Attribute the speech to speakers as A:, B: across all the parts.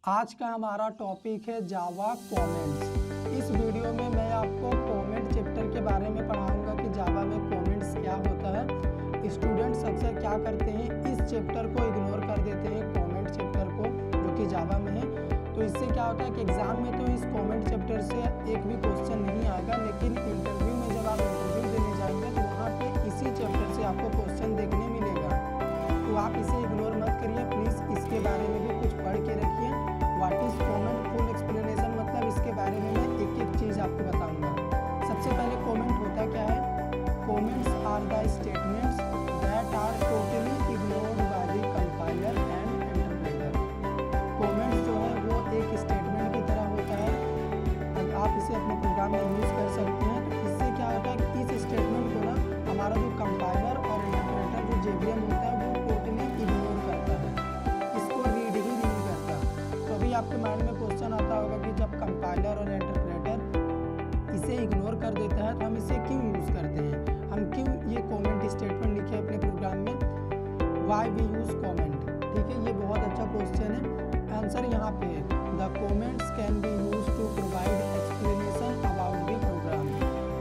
A: आज का हमारा टॉपिक है जावा कमेंट्स। इस वीडियो में मैं आपको कमेंट चैप्टर के बारे में पढ़ाऊंगा कि जावा में कमेंट्स क्या होता है। स्टूडेंट्स अक्सर क्या करते हैं, इस चैप्टर को इग्नोर कर देते हैं, कमेंट चैप्टर को, जो कि जावा में है। तो इससे क्या होता है कि एग्जाम में तो इस कमेंट चैप्टर से एक भी क्वेश्चन नहीं आएगा, लेकिन इंटरव्यू में जब आप इंटरव्यू देने जाएंगे तो वहाँ पे इसी चैप्टर से आपको क्वेश्चन देखने मिलेगा। तो आप इसे इग्नोर मत करिए प्लीज़, इसके बारे में भी कुछ पढ़ के रखिए। What is comment, full explanation, मतलब इसके बारे में मैं एक एक चीज़ आपको बताऊंगा। सबसे पहले कमेंट होता क्या है। Comments are the statements that are totally ignored by the compiler and interpreter. Comments जो है वो एक स्टेटमेंट की तरह होता है, आप इसे अपने प्रोग्राम में यूज़ कर सकते हैं। तो इससे क्या होता है कि इस स्टेटमेंट को ना हमारा जो कंपाइलर और इंटरप्रेटर जो जेवीएम होता है वो टोटली इग्नोर करता है, इसको रीड ही नहीं करता। तो अभी आपके माइंड में क्वेश्चन आता होगा कि जब कंपाइलर और इंटरप्रेटर इसे इग्नोर कर देता है तो हम इसे क्यों यूज़ करते हैं, हम क्यों ये कमेंट स्टेटमेंट लिखे अपने प्रोग्राम में, वाई वी यूज़ कमेंट। ठीक है, ये बहुत अच्छा क्वेश्चन है। आंसर यहाँ पे है, the comments can be use to provide explanation about the program.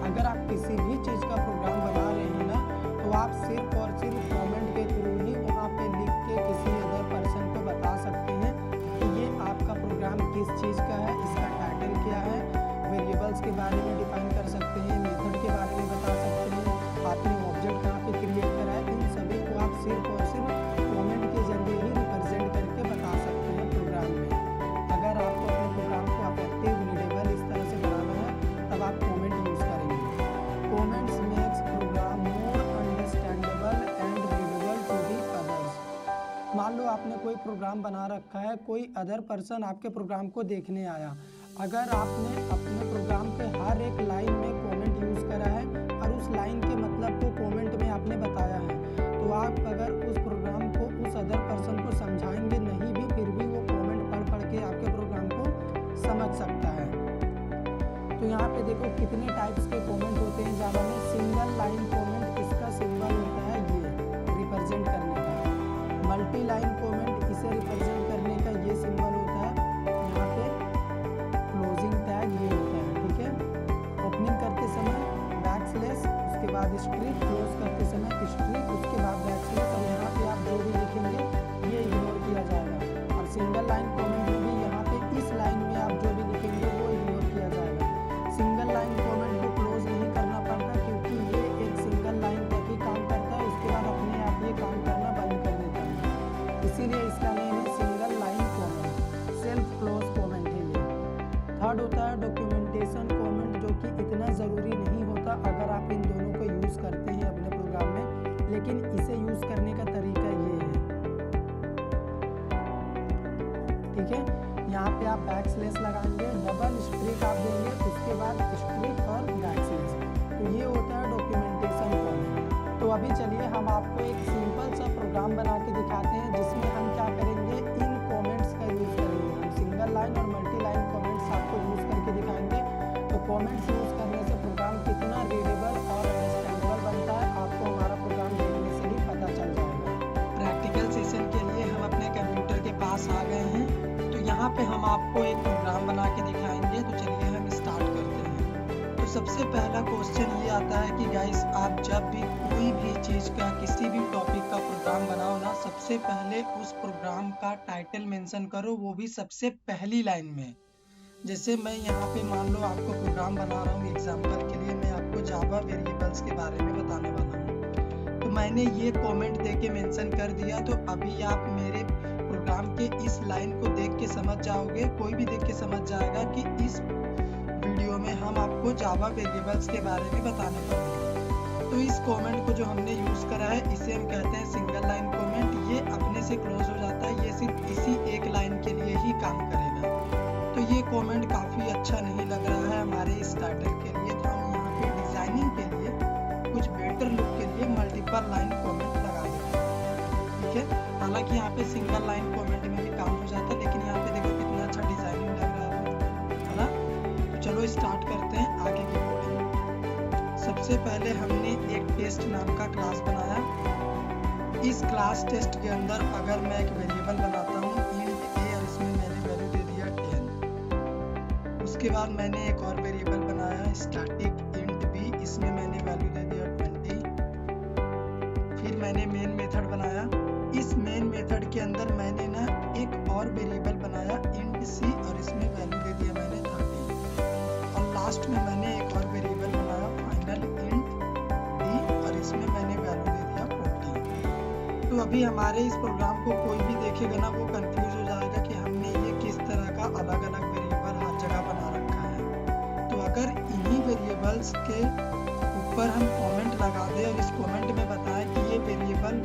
A: अगर आप किसी भी चीज़ का प्रोग्राम बना रहे हैं ना, तो आप सिर्फ और सिर्फ कमेंट के थ्रू ही वहाँ पे लिख के किसी अदर पर्सन को बता सकते हैं कि ये आपका प्रोग्राम किस चीज़ का है, इसका टाइटल क्या है, वेरिएबल्स के बारे में डिफाइन कर सकते हैं, मेथड के बारे में बता सकते हैं, आपने ऑब्जेक्ट कहाँ पे क्रिएट करा है। इन सभी को आप सिर्फ और सिर्फ कमेंट के जरिए ही रिप्रेजेंट करके बता सकते हैं प्रोग्राम में। अगर आपको अपने प्रोग्राम को अफेक्टिव, रीडेबल इस तरह से बनाना है तब आप कमेंट यूज़ करेंगे। Comments makes program more understandable and readable to the others. मान लो आपने कोई प्रोग्राम बना रखा है, कोई अदर पर्सन आपके प्रोग्राम को देखने आया, अगर आपने अपने प्रोग्राम पे हर एक लाइन में कमेंट यूज़ करा है और उस लाइन के मतलब को कमेंट में आपने बताया है, तो आप अगर उस प्रोग्राम को उस अदर पर्सन को समझाएंगे नहीं भी, फिर भी वो कमेंट पढ़ पढ़ के आपके प्रोग्राम को समझ सकता है। तो यहाँ पे देखो कितने टाइप्स के कमेंट होते हैं जावा में। सिंगल लाइन कमेंट, इसका सिंबल होता है ये रिप्रेजेंट करने का। मल्टी लाइन कमेंट, इसे रिप्रेजेंट करने का ये सिंबल होता है। यहाँ पे क्लोजिंग टैग ये होता है। ठीक है, ओपनिंग करते समय बैकस्लैश, उसके बाद स्ट्रिक, क्लोज करते समय स्ट्रिक, उसके बाद बैकस्लैश, और यहाँ पे आप जो भी लिखेंगे ये इग्नोर किया जाएगा। और सिंगल लाइन कमेंट में भी यहाँ पे इस लाइन में आप जो भी लिखेंगे वो इग्नोर किया जाएगा। सिंगल लाइन कमेंट को क्लोज नहीं करना पड़ता, क्योंकि ये एक सिंगल लाइन तक ही काम करता है, उसके बाद अपने आप ये काम करना बंद कर देता है। इसीलिए इसका नेम है single line comment, self close comment है ये। थर्ड होता है डॉक्यूमेंटेशन कमेंट, जो कि इतना ज़रूरी नहीं होता अगर आप इन दोनों को यूज़ करते हैं अपने प्रोग्राम में, लेकिन इसे यूज़ करने का तरीका ये है। ठीक है, यहाँ पे आप बैकस्लैश लगाएंगे, डबल स्ट्रिक आप देंगे, उसके बाद स्ट्रिक और बैकस्लैश। तो ये होता है डॉक्यूमेंटेशन कमेंट। तो अभी चलिए हम आपको एक सिंपल सा प्रोग्राम बना के दिखाते हैं, जिसमें हम क्या करेंगे, इन कमेंट्स का यूज़ करेंगे। हम सिंगल लाइन और मल्टी लाइन कमेंट्स आपको यूज़ करके दिखाएंगे। तो कमेंट्स यूज़ करने से प्रोग्राम कितना रीडेबल और अंडरस्टैंडेबल बनता है, आपको हमारा प्रोग्राम देखने से ही पता चल जाएगा। प्रैक्टिकल सेशन के लिए हम अपने कंप्यूटर के पास आ गए हैं। तो यहाँ पे हम आपको एक प्रोग्राम बना के दिखाएंगे। तो चलिए हम स्टार्ट करते हैं। तो सबसे पहला क्वेश्चन ये आता है कि गाइस, आप जब भी कोई भी चीज़ का, किसी भी टॉपिक का प्रोग्राम बनाओ ना, सबसे पहले उस प्रोग्राम का टाइटल मेंशन करो, वो भी सबसे पहली लाइन में। जैसे मैं यहाँ पे मान लो आपको प्रोग्राम बना रहा हूँ, एग्जाम्पल के लिए मैं आपको जावा वेरिएबल्स के बारे में बताने वाला हूँ। तो मैंने ये कमेंट दे के मेंशन कर दिया। तो अभी आप मेरे प्रोग्राम के इस लाइन को देख के समझ जाओगे, कोई भी देख के समझ जाएगा कि इस वीडियो में हम आपको जावा वेरिएबल्स के बारे में बताने वाले हैं। तो इस कमेंट को जो हमने यूज़ करा है, इसे हम कहते हैं सिंगल लाइन कमेंट। ये अपने से क्लोज हो जाता है, ये सिर्फ इसी एक लाइन के लिए ही काम करेगा। तो ये कमेंट काफ़ी अच्छा नहीं लग रहा है हमारे इस टाइटल के लिए, तो हम यहाँ पे डिज़ाइनिंग के लिए, कुछ बेटर लुक के लिए मल्टीपल लाइन कमेंट लगा देते हैं। ठीक है, हालांकि यहाँ पे सिंगल लाइन कमेंट में भी काम हो जाता है, लेकिन यहाँ पे देखो कितना अच्छा डिज़ाइनिंग लग रहा है ना। तो चलो स्टार्ट करते हैं आगे की कोडिंग। सबसे पहले हमने एक टेस्ट नाम का क्लास बनाया। इस क्लास टेस्ट के अंदर अगर मैं एक वेरिएबल बनाता हूँ int a, और इसमें मैंने वैल्यू दे उसके बाद मैंने एक और वेरिएबल बनाया स्टैटिक इंट बी, इसमें मैंने वैल्यू दे दिया 20। फिर मैंने मेन मेथड बनाया, इस मेन मेथड के अंदर मैंने ना एक और वेरिएबल बनाया इंट सी और इसमें वैल्यू दे दिया मैंने 30। और लास्ट में मैंने एक और वेरिएबल बनाया फाइनल इंट डी और इसमें मैंने वैल्यू दे दिया 40। तो अभी हमारे इस प्रोग्राम को कोई भी देखेगा ना वो कंफ्यूज हो जाएगा कि हमने ये किस तरह का अलग अलग वेरिएबल हर जगह बना रखा है। तो अगर इन्हीं वेरिएबल्स के ऊपर हम कमेंट लगा दें और इस कमेंट में बताएं कि ये वेरिएबल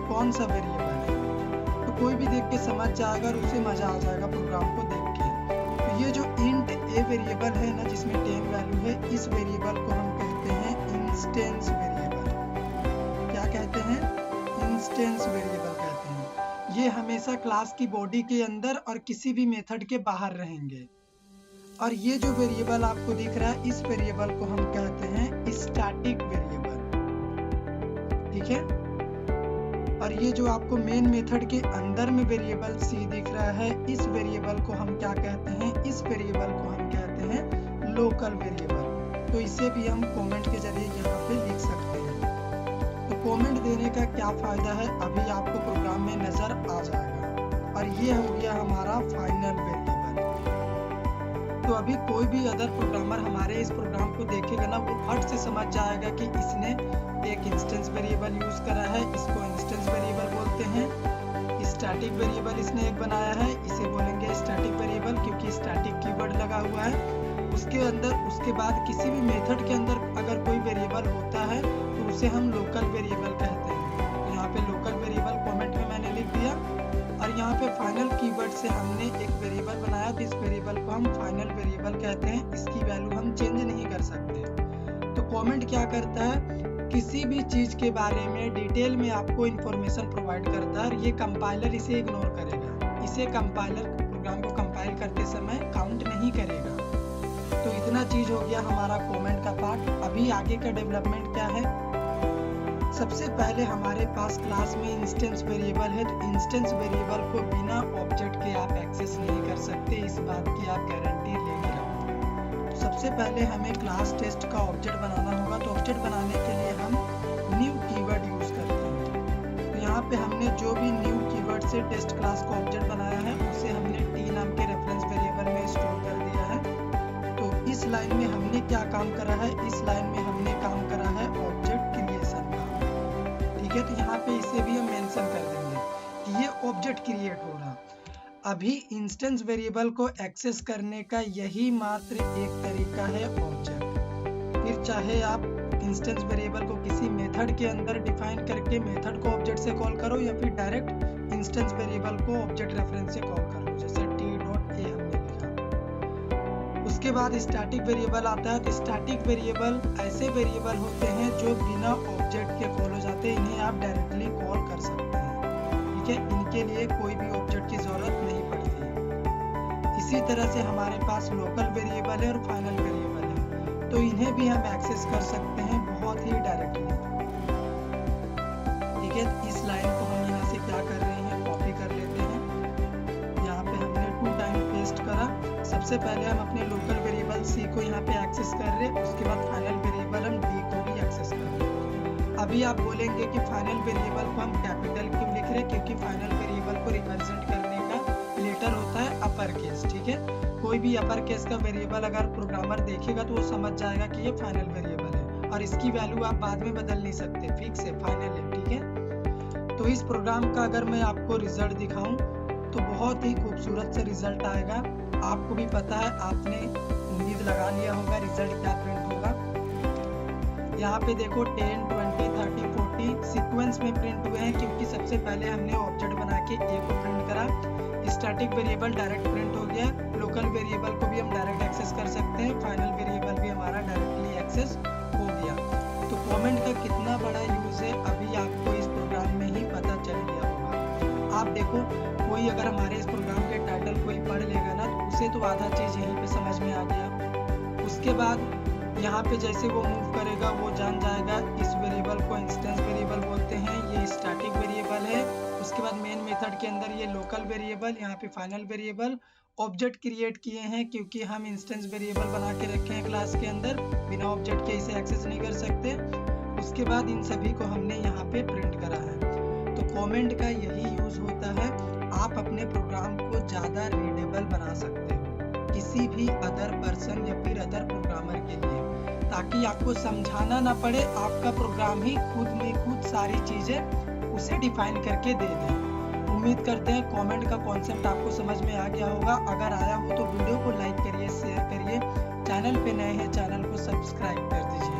A: कौन सा वेरिएबल है, तो कोई भी देख के समझ जाएगा और उसे मजा आ जाएगा प्रोग्राम को देख के। तो ये जो इंट ए वेरिएबल है ना जिसमें 10 वैल्यू है, इस वेरिएबल को हम कहते हैं इंस्टेंस वेरिएबल। क्या कहते हैं? इंस्टेंस वेरिएबल कहते हैं। ये हमेशा क्लास की बॉडी के अंदर और किसी भी मेथड के बाहर रहेंगे। और ये जो वेरिएबल आपको दिख रहा है, इस वेरिएबल को हम कहते हैं स्टैटिक वेरिएबल। ठीक है। और ये जो आपको मेन मेथड के अंदर में वेरिएबल सी दिख रहा है, इस वेरिएबल को हम क्या कहते हैं? इस वेरिएबल को हम कहते हैं लोकल वेरिएबल। तो इसे भी हम कमेंट के जरिए यहाँ पे लिख सकते हैं। तो कमेंट देने का क्या फायदा है, अभी आपको प्रोग्राम में नजर आ जाएगा। और ये हो गया हमारा फाइनल वेरिएबल। तो अभी कोई भी अदर प्रोग्रामर हमारे इस प्रोग्राम को देखेगा ना वो फट से समझ जाएगा कि इसने एक इंस्टेंस वेरिएबल यूज करा है, इसको इंस्टेंस वेरिएबल बोलते हैं। स्टैटिक वेरिएबल इसने एक बनाया है, इसे बोलेंगे स्टैटिक वेरिएबल क्योंकि स्टैटिक कीवर्ड लगा हुआ है। उसके बाद किसी भी मेथड के अंदर अगर कोई वेरिएबल होता है तो उसे हम लोकल वेरिएबल कहते हैं। तो यहाँ पे लोकल वेरिएबल कमेंट में मैंने लिख दिया। और यहाँ पे फाइनल कीवर्ड से हमने एक वेरिएबल बनाया, तो इस वेरिएबल को हम फाइनल वेरिएबल कहते हैं। इसकी वैल्यू हम चेंज नहीं कर सकते। तो कमेंट क्या करता है? किसी भी चीज के बारे में डिटेल में आपको इंफॉर्मेशन प्रोवाइड करता है और ये कंपाइलर इसे इग्नोर करेगा। इसे कंपाइलर प्रोग्राम को कंपाइल करते समय काउंट नहीं करेगा। तो इतना चीज हो गया हमारा कमेंट का पार्ट। अभी आगे का डेवलपमेंट क्या है? सबसे पहले हमारे पास क्लास में इंस्टेंस वेरिएबल है, तो इंस्टेंस वेरिएबल को बिना ऑब्जेक्ट के आप एक्सेस नहीं कर सकते, इस बात की आप गारंटी ले ही रखो। सबसे पहले हमें क्लास टेस्ट का ऑब्जेक्ट बनाना होगा। तो ऑब्जेक्ट बनाने के लिए हम न्यू कीवर्ड यूज करते हैं। तो यहाँ पे हमने जो भी न्यू कीवर्ड से टेस्ट क्लास का ऑब्जेक्ट बनाया है उसे हमने टी नाम के रेफरेंस वेरिएबल में स्टोर कर दिया है। तो इस लाइन में हमने क्या काम करा है? इस लाइन में हमने काम करा है ऑब्जेक्ट क्रिएशन का। ठीक है। तो यहाँ पे इसे भी हम मेंशन कर देंगे कि ये ऑब्जेक्ट क्रिएट हो रहा। अभी इंस्टेंस वेरिएबल को एक्सेस करने का यही मात्र एक तरीका है ऑब्जेक्ट। फिर चाहे आप इंस्टेंस वेरिएबल को किसी मेथड के अंदर डिफाइन करके मेथड को ऑब्जेक्ट से कॉल करो या फिर डायरेक्ट इंस्टेंस वेरिएबल को ऑब्जेक्ट रेफरेंस से कॉल करो, जैसे t.a हमने लिखा। उसके बाद स्टैटिक वेरिएबल आता है। तो स्टैटिक वेरिएबल ऐसे वेरिएबल होते हैं जो बिना ऑब्जेक्ट के कॉल हो जाते हैं, इन्हें आप डायरेक्टली कॉल कर सकते हैं। ठीक है। इनके लिए कोई भी ऑब्जेक्ट की जरूरत नहीं पड़ती। इसी तरह से हमारे पास लोकल वेरिएबल है और फाइनल वेरिएबल है, तो इन्हें भी हम एक्सेस कर सकते हैं बहुत ही डायरेक्टली। ठीक है। इस लाइन को हम यहाँ से क्या कर रहे हैं? कॉपी कर लेते हैं। यहाँ पे हमने 2 टाइम पेस्ट करा। सबसे पहले हम अपने लोकल वेरिएबल सी को यहाँ पे एक्सेस कर रहे हैं, उसके बाद फाइनल वेरिएबल हम डी को भी एक्सेस कर रहे हैं। अभी आप बोलेंगे कि फाइनल वेरिएबल को हम कैपिटल क्यों लिख रहे हैं? क्योंकि फाइनल वेरिएबल को रिप्रेजेंट करने का लेटर होता है अपर केस। ठीक है। कोई भी अपर केस का वेरिएबल अगर प्रोग्रामर देखेगा तो वो समझ जाएगा कि ये फाइनल वेरिएबल है और इसकी वैल्यू आप बाद में बदल नहीं सकते, फिक्स है, फाइनल है। ठीक है। तो इस प्रोग्राम का अगर मैं आपको रिजल्ट दिखाऊं तो बहुत ही खूबसूरत से रिजल्ट आएगा। आपको भी पता है, आपने उम्मीद लगा लिया होगा रिजल्ट क्या प्रिंट होगा। यहाँ पे देखो 10, 20, 30, 40 सीक्वेंस में प्रिंट हुए हैं क्योंकि सबसे पहले हमने ऑब्जेक्ट बना के ए को प्रिंट करा। स्टैटिक वेरिएबल डायरेक्ट प्रिंट हो गया। लोकल वेरिएबल को भी हम डायरेक्ट एक्सेस कर सकते हैं। फाइनल वेरिएबल भी हमारा डायरेक्टली एक्सेस हो गया। तो कमेंट का कितना बड़ा यूज है अभी आपको इस प्रोग्राम में ही पता चल गया होगा। आप देखो, कोई अगर हमारे इस प्रोग्राम के टाइटल कोई पढ़ लेगा ना तो उसे तो आधा चीज यहीं पे समझ में आ गया। उसके बाद यहाँ पे जैसे वो मूव करेगा वो जान जाएगा इस वेरिएबल को इंस्टेंस वेरिएबल बोलते हैं, ये स्टैटिक वेरिएबल है। उसके बाद मेन मेथड के अंदर ये लोकल वेरिएबल, यहाँ पे फाइनल वेरिएबल ऑब्जेक्ट क्रिएट किए हैं क्योंकि हम इंस्टेंस वेरिएबल बना के रखे हैं क्लास के अंदर, बिना ऑब्जेक्ट के इसे एक्सेस नहीं कर सकते। उसके बाद इन सभी को हमने यहाँ पे प्रिंट करा है। तो कमेंट का यही यूज होता है, आप अपने प्रोग्राम को ज़्यादा रीडेबल बना सकते हो किसी भी अदर पर्सन या फिर अदर प्रोग्रामर के लिए, ताकि आपको समझाना ना पड़े, आपका प्रोग्राम ही खुद में खुद सारी चीज़ें उसे डिफाइन करके दे दे। उम्मीद करते हैं कमेंट का कॉन्सेप्ट आपको समझ में आ गया होगा। अगर आया हो तो वीडियो को लाइक करिए, शेयर करिए, चैनल पे नए हैं चैनल को सब्सक्राइब कर दीजिए।